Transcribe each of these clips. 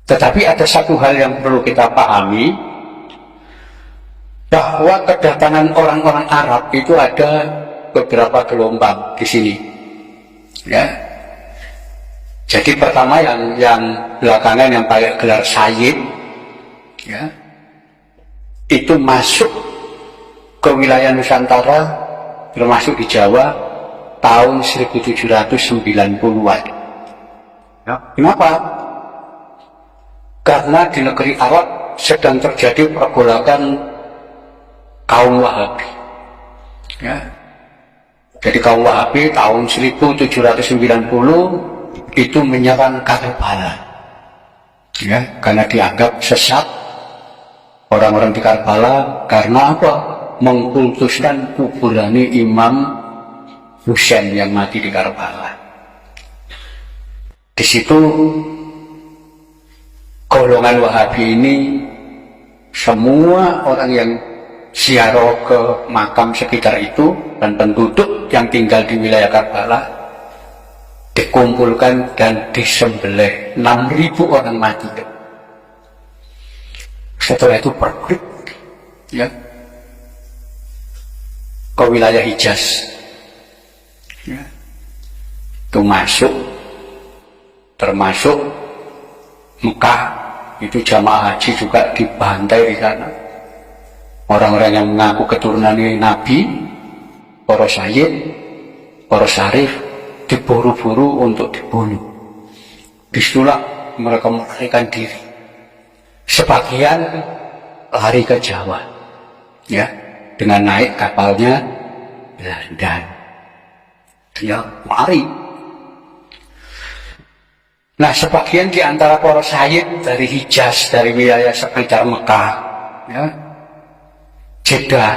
Tetapi ada satu hal yang perlu kita pahami, bahwa kedatangan orang-orang Arab itu ada beberapa gelombang di sini. Ya. Jadi pertama yang belakangan yang pakai gelar Sayyid, ya, itu masuk ke wilayah Nusantara, termasuk di Jawa, tahun 1790-an. Ya. Kenapa? Karena di negeri Arab sedang terjadi pergolakan kaum Wahabi. Ya. Jadi kaum Wahabi tahun 1790 itu menyerang Karbala. Ya, karena dianggap sesat orang-orang di Karbala karena apa? Mengkultuskan kuburan Imam Husain yang mati di Karbala. Di situ golongan Wahabi ini, semua orang yang ziarah ke makam sekitar itu dan penduduk yang tinggal di wilayah Karbala dikumpulkan dan disembelih. 6.000 orang mati. Setelah itu bergerak, ya, ke wilayah Hijaz, ya, itu masuk, termasuk Mekah, itu jamaah haji juga dibantai di sana. Orang-orang yang mengaku keturunan Nabi, para sayyid, para syarif, diburu-buru untuk dibunuh. Disitulah mereka melarikan diri. Sebagian lari ke Jawa, ya, dengan naik kapalnya Belanda. Dia lari. Nah, sebagian di antara para sayyid dari Hijaz, dari wilayah sekitar Mekah, ya, Jeddah,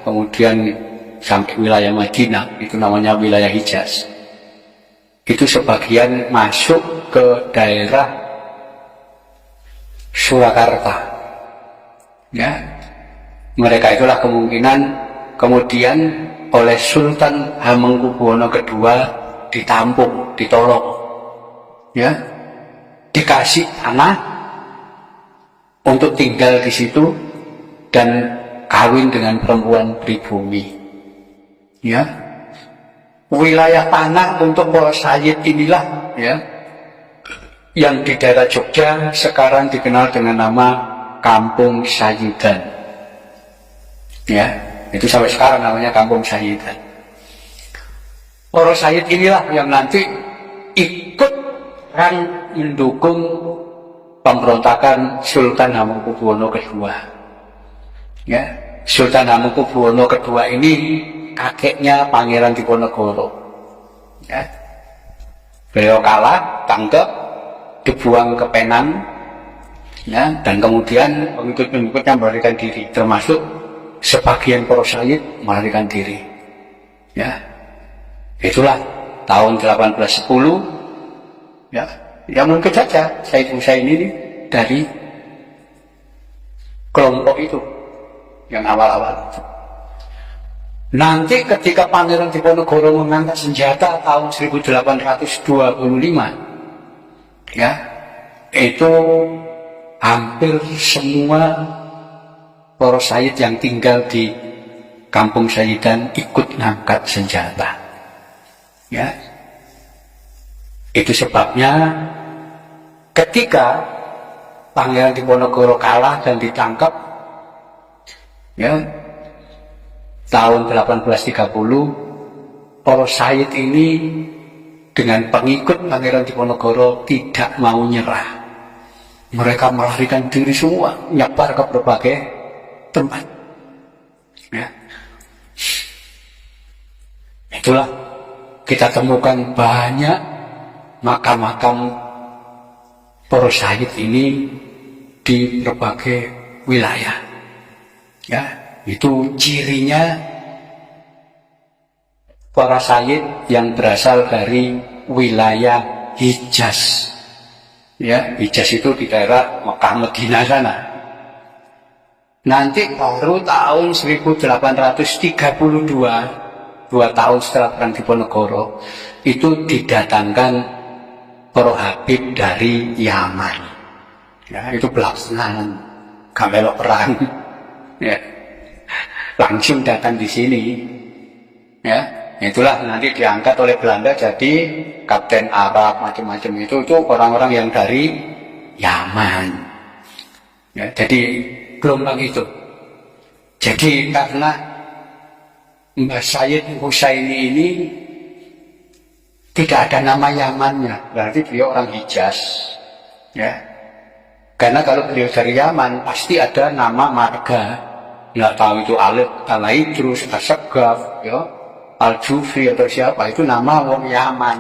kemudian sampai wilayah Madinah, itu namanya wilayah Hijaz. Itu sebagian masuk ke daerah Surakarta. Ya, mereka itulah kemungkinan kemudian oleh Sultan Hamengkubuwono II ditampung, ditolong, ya, dikasih tanah untuk tinggal di situ dan kawin dengan perempuan pribumi. Ya, wilayah tanah untuk para sayyid inilah, ya, yang di daerah Jogja sekarang dikenal dengan nama Kampung Sayyidan. Ya, itu sampai sekarang namanya Kampung Sayyidan. Para sayyid inilah yang nanti ikut mendukung pemberontakan Sultan Hamengkubuwono II. Ya, Sultan Hamengkubuwono II ini kakeknya Pangeran Diponegoro. Ya, beliau kalah, tangkap, dibuang ke Penang, ya, dan kemudian pengikut-pengikutnya melarikan diri, termasuk sebagian para sayyid melarikan diri. Ya, itulah tahun 1810. Ya mungkin saja Sayyid Husain ini dari kelompok itu yang awal-awal. Nanti ketika Pangeran Diponegoro mengangkat senjata tahun 1825, ya, itu hampir semua para sayyid yang tinggal di Kampung Sayyidan ikut ngangkat senjata. Ya, itu sebabnya ketika Pangeran Diponegoro kalah dan ditangkap, ya, tahun 1830, para sayyid ini dengan pengikut Pangeran Diponegoro tidak mau nyerah. Mereka melarikan diri semua, nyebar ke berbagai tempat. Ya, itulah kita temukan banyak makam-makam para sayyid ini di berbagai wilayah. Ya, itu cirinya para sayyid yang berasal dari wilayah Hijaz. Ya, Hijaz itu di daerah Mekah Madinah sana. Nanti baru tahun 1832, 2 tahun setelah Perang Diponegoro, itu didatangkan para Habib dari Yaman. Ya, itu belakangan melok perang. Ya, langsung datang di sini. Ya, itulah nanti diangkat oleh Belanda jadi kapten Arab macam-macam itu orang-orang yang dari Yaman. Ya, jadi gelombang itu. Jadi karena Mbah Sayyid Husaini ini tidak ada nama Yamannya, berarti beliau orang Hijaz. Ya, karena kalau beliau dari Yaman pasti ada nama marga. Nggak tahu itu Alif, Al-Idrus, As-Saggaf, ya, Al-Jufi atau siapa, itu nama wong Yaman.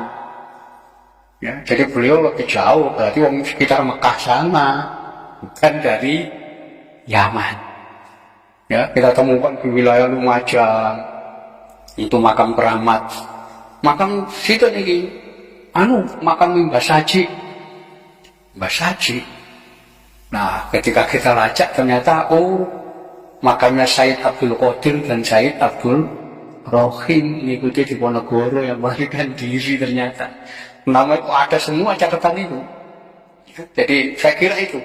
Ya, jadi beliau lebih jauh, berarti wong sekitar Mekah sana, bukan dari Yaman. Ya, kita temukan di wilayah Lumajang, itu makam keramat. Makam situ nih, makam Mbah Saji. Mbah Saji. Nah, ketika kita lacak ternyata, makamnya Sayyid Abdul Qadir dan Sayyid Abdul Rohim mengikuti di Ponorogo yang melarikan diri ternyata. Nama itu ada semua catatan itu. Jadi saya kira itu.